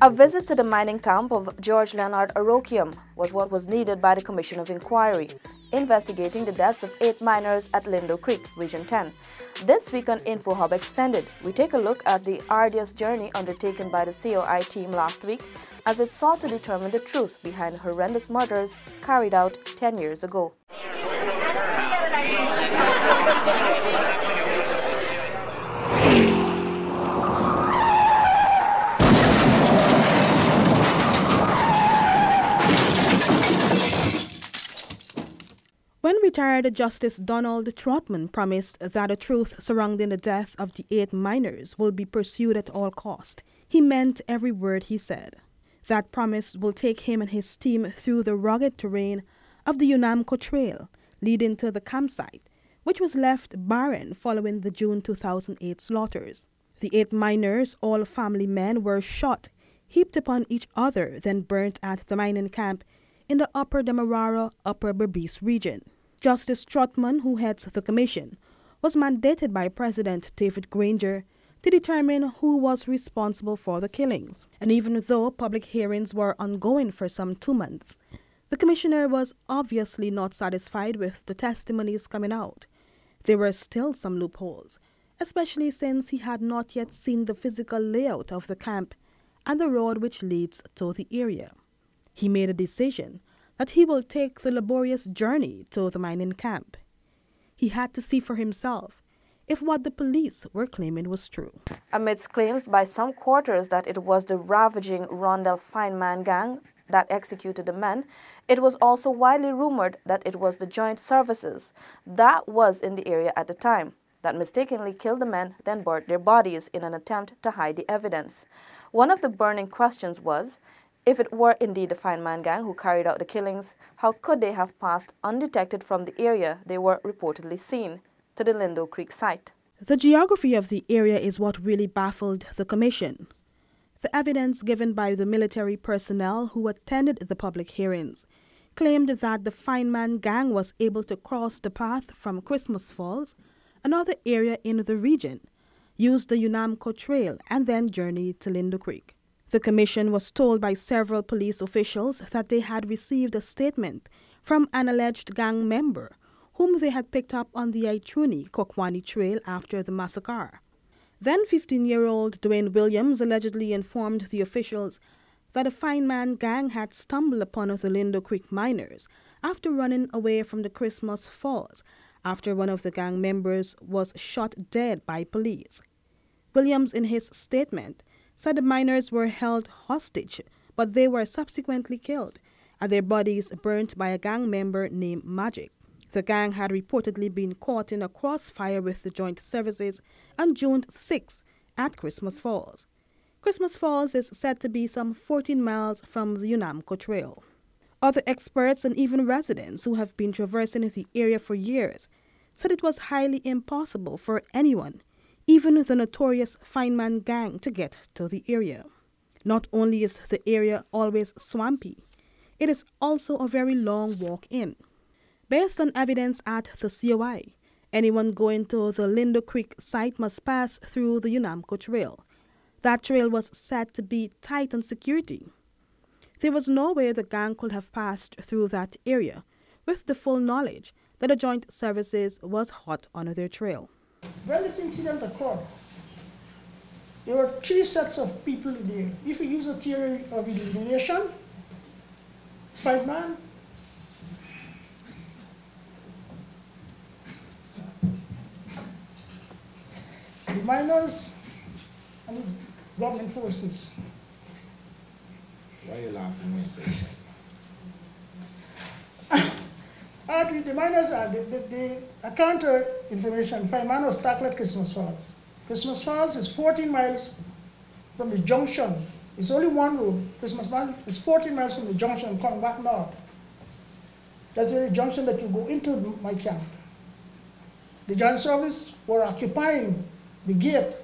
A visit to the mining camp of George Leonard Arokium was what was needed by the Commission of Inquiry, investigating the deaths of 8 miners at Lindo Creek, Region 10. This week on InfoHub Extended, we take a look at the arduous journey undertaken by the COI team last week as it sought to determine the truth behind horrendous murders carried out 10 years ago. When retired Justice Donald Trotman promised that the truth surrounding the death of the 8 miners will be pursued at all cost, he meant every word he said. That promise will take him and his team through the rugged terrain of the UNAMCO Trail leading to the campsite, which was left barren following the June 2008 slaughters. The 8 miners, all family men, were shot, heaped upon each other, then burnt at the mining camp in the Upper Demerara, Upper Berbice region. Justice Trotman, who heads the commission, was mandated by President David Granger to determine who was responsible for the killings. And even though public hearings were ongoing for some 2 months, the commissioner was obviously not satisfied with the testimonies coming out. There were still some loopholes, especially since he had not yet seen the physical layout of the camp and the road which leads to the area. He made a decision that he will take the laborious journey to the mining camp. He had to see for himself if what the police were claiming was true. Amidst claims by some quarters that it was the ravaging Rondell Fineman gang that executed the men, it was also widely rumored that it was the joint services that was in the area at the time that mistakenly killed the men, then burnt their bodies in an attempt to hide the evidence. One of the burning questions was, if it were indeed the Fineman gang who carried out the killings, how could they have passed undetected from the area they were reportedly seen to the Lindo Creek site? The geography of the area is what really baffled the commission. The evidence given by the military personnel who attended the public hearings claimed that the Fineman gang was able to cross the path from Christmas Falls, another area in the region, use the UNAMCO Trail, and then journey to Lindo Creek. The commission was told by several police officials that they had received a statement from an alleged gang member whom they had picked up on the Itruni-Kokwani Trail after the massacre. Then 15-year-old Dwayne Williams allegedly informed the officials that a Fineman gang had stumbled upon the Lindo Creek miners after running away from the Christmas Falls after one of the gang members was shot dead by police. Williams, in his statement, said the miners were held hostage, but they were subsequently killed and their bodies burnt by a gang member named Magic. The gang had reportedly been caught in a crossfire with the joint services on June 6 at Christmas Falls. Christmas Falls is said to be some 14 miles from the UNAMCO Trail. Other experts and even residents who have been traversing the area for years said it was highly impossible for anyone, even the notorious Fineman gang, to get to the area. Not only is the area always swampy, it is also a very long walk in. Based on evidence at the COI, anyone going to the Lindo Creek site must pass through the UNAMCO Trail. That trail was said to be tight on security. There was no way the gang could have passed through that area with the full knowledge that the joint services was hot on their trail. When this incident occurred, there were 3 sets of people there. If you use a theory of elimination, it's 5 men. The miners and the government forces. Why are you laughing when you say that? Actually, the miners are the counter information. Fineman was tackled at Christmas Falls. Christmas Falls is 14 miles from the junction. It's only one road. Christmas Falls is 14 miles from the junction coming back north. That's the junction that you go into my camp. The joint service were occupying the gate,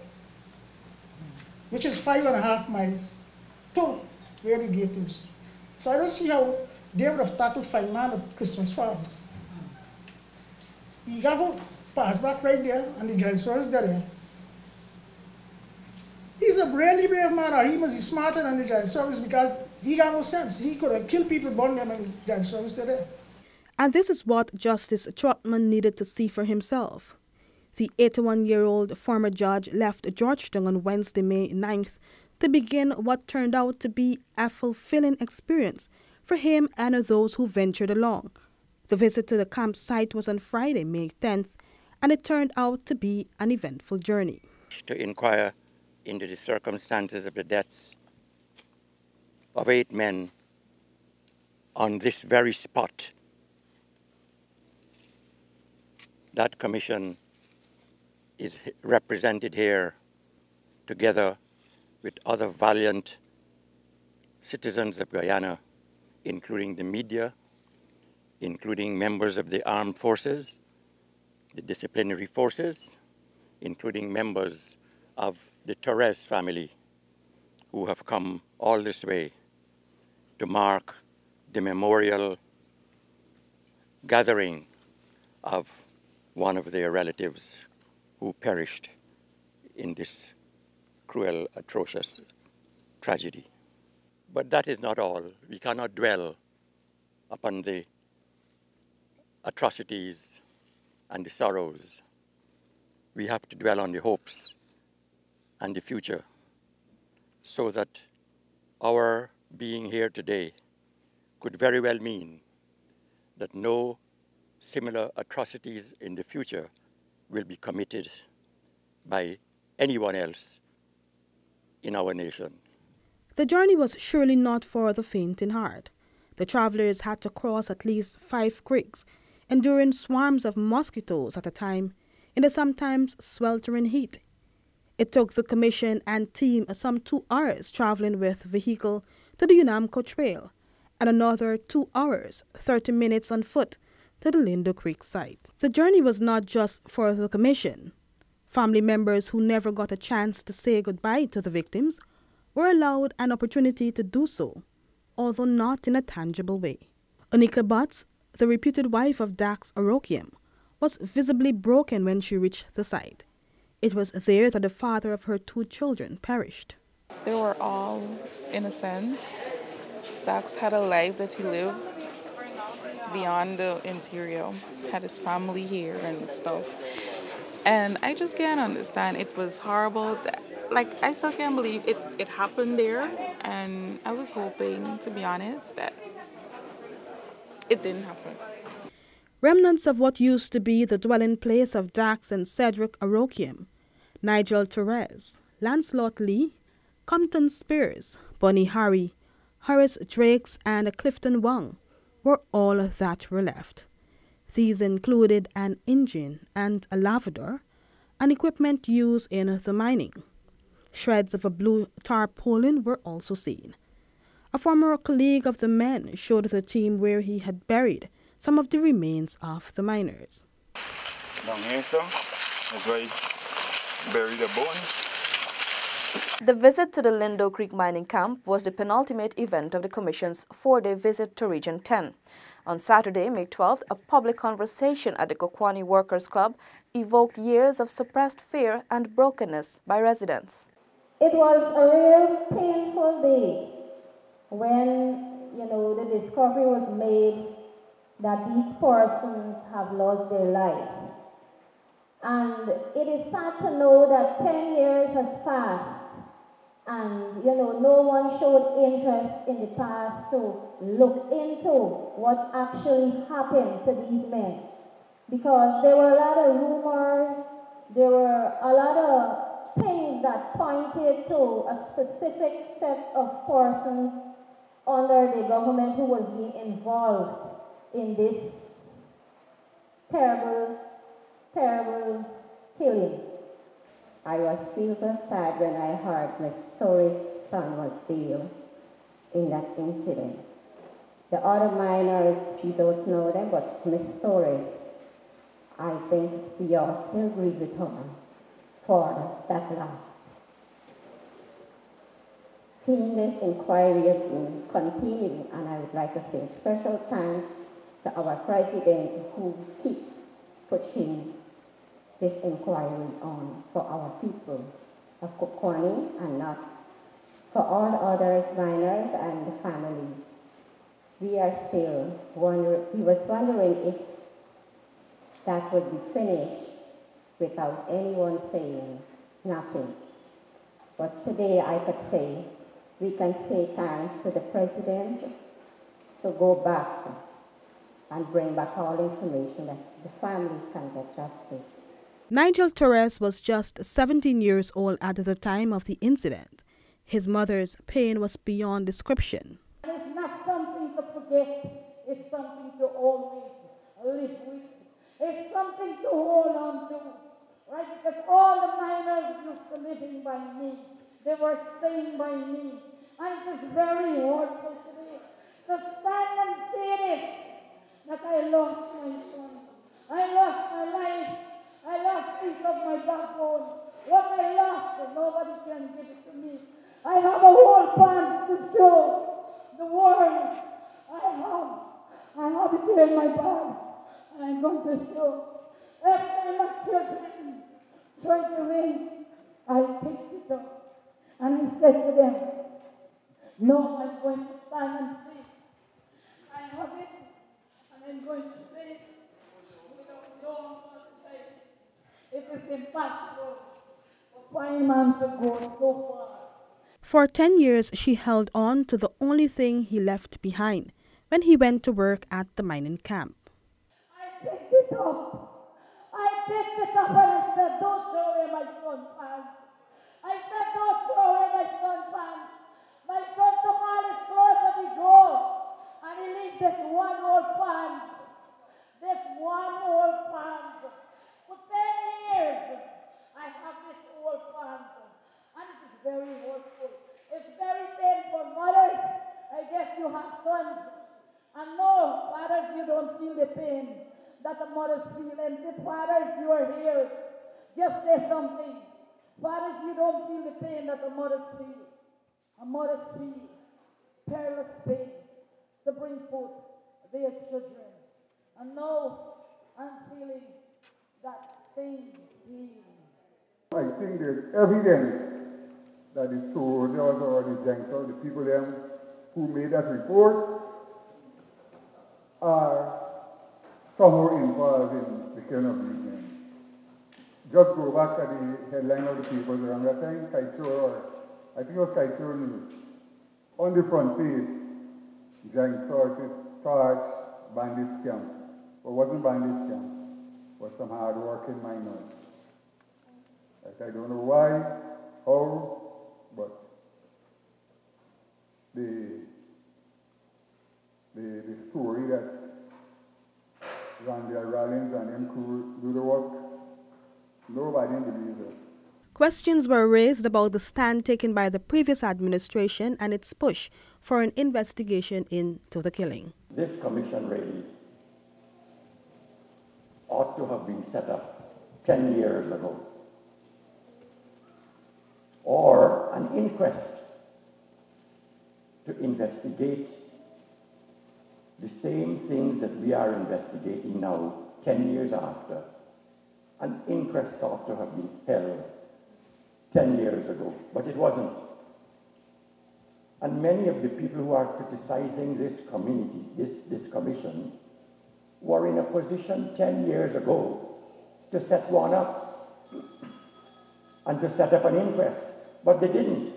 which is 5.5 miles to where the gate is. So I don't see how they would have tackled Fineman at Christmas Falls. You have to pass back right there, and the joint service there. He's a really brave man, or he must be smarter than the giant service because he got no sense. He could have killed people, burned them, and the giant service today. And this is what Justice Trotman needed to see for himself. The 81-year-old former judge left Georgetown on Wednesday, May 9th, to begin what turned out to be a fulfilling experience for him and those who ventured along. The visit to the campsite was on Friday, May 10th, and it turned out to be an eventful journey. To inquire into the circumstances of the deaths of 8 men on this very spot. That commission is represented here together with other valiant citizens of Guyana, including the media, including members of the armed forces, the disciplinary forces, including members of the Torres family, who have come all this way to mark the memorial gathering of one of their relatives who perished in this cruel, atrocious tragedy. But that is not all. We cannot dwell upon the atrocities and the sorrows. We have to dwell on the hopes and the future, so that our being here today could very well mean that no similar atrocities in the future will be committed by anyone else in our nation. The journey was surely not for the faint in heart. The travelers had to cross at least 5 creeks, enduring swarms of mosquitoes at a time in the sometimes sweltering heat. It took the commission and team some 2 hours traveling with vehicle to the UNAMCO Trail and another 2 hours, 30 minutes on foot to the Lindo Creek site. The journey was not just for the commission. Family members who never got a chance to say goodbye to the victims were allowed an opportunity to do so, although not in a tangible way. Onika Butts, the reputed wife of Dax Orokiam, was visibly broken when she reached the site. It was there that the father of her 2 children perished. They were all innocent. Dax had a life that he lived beyond the interior, had his family here and stuff. And I just can't understand. It was horrible. Like, I still can't believe it happened there. And I was hoping, to be honest, that it didn't happen. Remnants of what used to be the dwelling place of Dax and Cedric Orokiam, Nigel Torres, Lancelot Lee, Compton Spears, Bonnie Harry, Horace Drakes, and Clifton Wong were all that were left. These included an engine and a lavador, and equipment used in the mining. Shreds of a blue tarpaulin were also seen. A former colleague of the men showed the team where he had buried some of the remains of the miners. Down here, sir, that's where he buried the bones. The visit to the Lindo Creek mining camp was the penultimate event of the Commission's 4-day visit to Region 10. On Saturday, May 12th, a public conversation at the Kokwani Workers Club evoked years of suppressed fear and brokenness by residents. It was a real painful day when, the discovery was made that these persons have lost their lives. And it is sad to know that 10 years has passed and, no one showed interest in the past to look into what actually happened to these men. Because there were a lot of rumors, there were a lot of things that pointed to a specific set of persons under the government who was being involved in this terrible, terrible killing. I was still so sad when I heard Miss Story's son was killed in that incident. The other miners, we don't know them, but Miss Story's, I think we all still grieve with her for that loss. Seeing this inquiry has been continuing, and I would like to say special thanks to our president who keep pushing this inquiry on for our people of Corny and not for all others, miners and the families. We was wondering if that would be finished without anyone saying nothing. But today I could say, we can say thanks to the President to go back and bring back all information that the families can get justice. Nigel Torres was just 17 years old at the time of the incident. His mother's pain was beyond description. It's not something to forget, it's something to always live with. It's something to hold on to, right? Because all the miners used to living by me. They were staying by me. And it is very hurtful today to stand and say this, that I lost my son. I lost my life. I lost piece of my backbone. What I lost, nobody can give it to me. I have a whole pants to show the world. I have it here in my bag, and I'm going to show. Every time my children try to ring, I picked it up, and I said to them, no, I'm going to stand and see. I have it, and I'm going to say it without no apologize. It is impossible for a man to go so far. For 10 years, she held on to the only thing he left behind when he went to work at the mining camp. I picked it up. And I said, don't throw away my son's pants. I said, don't throw away my son's pants. My son took all his clothes and he go. And he leaves this one old pants. This one old pants. For 10 years, I have this old pants. And it is very hurtful. It's very painful. Mothers, I guess you have sons. And no, fathers, you don't feel the pain that the mothers feel. And the fathers, you are here. Just say something. Fathers, you don't feel the pain that the mothers feel. And mothers feel perilous pain to bring forth their children. And now I'm feeling that same pain. I think there's evidence that the soldiers or the gangsters, the people them who made that report, are somehow involved in the killing of these men. Just go back to the headline of the papers around that time, I think it was Kaito News. On the front page, gangsters is charged bandit camp. But wasn't bandit camp, it was some hard-working miners. I don't know why, how, but the story that Randall Rollins and them crew do the work, nobody believes it. Questions were raised about the stand taken by the previous administration and its push for an investigation into the killing. This commission really ought to have been set up 10 years ago. Or an inquest to investigate the same things that we are investigating now, 10 years after. An inquest ought to have been held 10 years ago, but it wasn't. And many of the people who are criticizing this community, this commission, were in a position 10 years ago to set one up and to set up an inquest, but they didn't.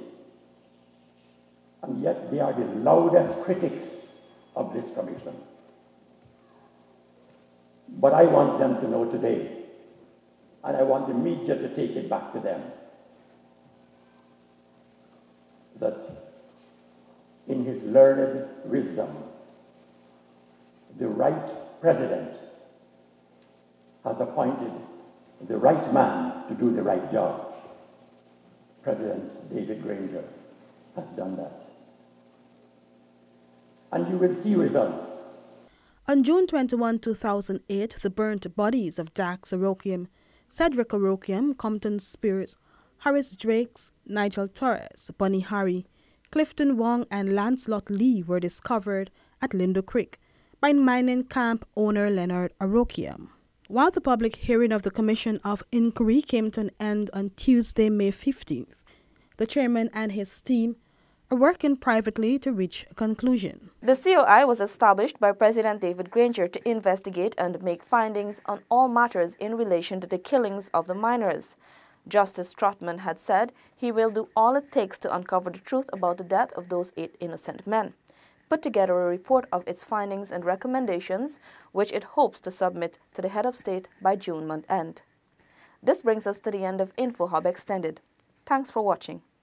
And yet they are the loudest critics of this commission. But I want them to know today, and I want the media to take it back to them, that in his learned wisdom, the right president has appointed the right man to do the right job. President David Granger has done that. And you will see results. On June 21, 2008, the burnt bodies of Dax Oroquium, Cedric Oroquium, Compton Spears, Horace Drakes, Nigel Torres, Bunny Harry, Clifton Wong and Lancelot Lee were discovered at Lindo Creek by mining camp owner Leonard Oroquium. While the public hearing of the Commission of Inquiry came to an end on Tuesday, May 15th, the chairman and his team are working privately to reach a conclusion. The COI was established by President David Granger to investigate and make findings on all matters in relation to the killings of the miners. Justice Trotman had said he will do all it takes to uncover the truth about the death of those 8 innocent men, put together a report of its findings and recommendations, which it hopes to submit to the head of state by June month end. This brings us to the end of InfoHub Extended. Thanks for watching.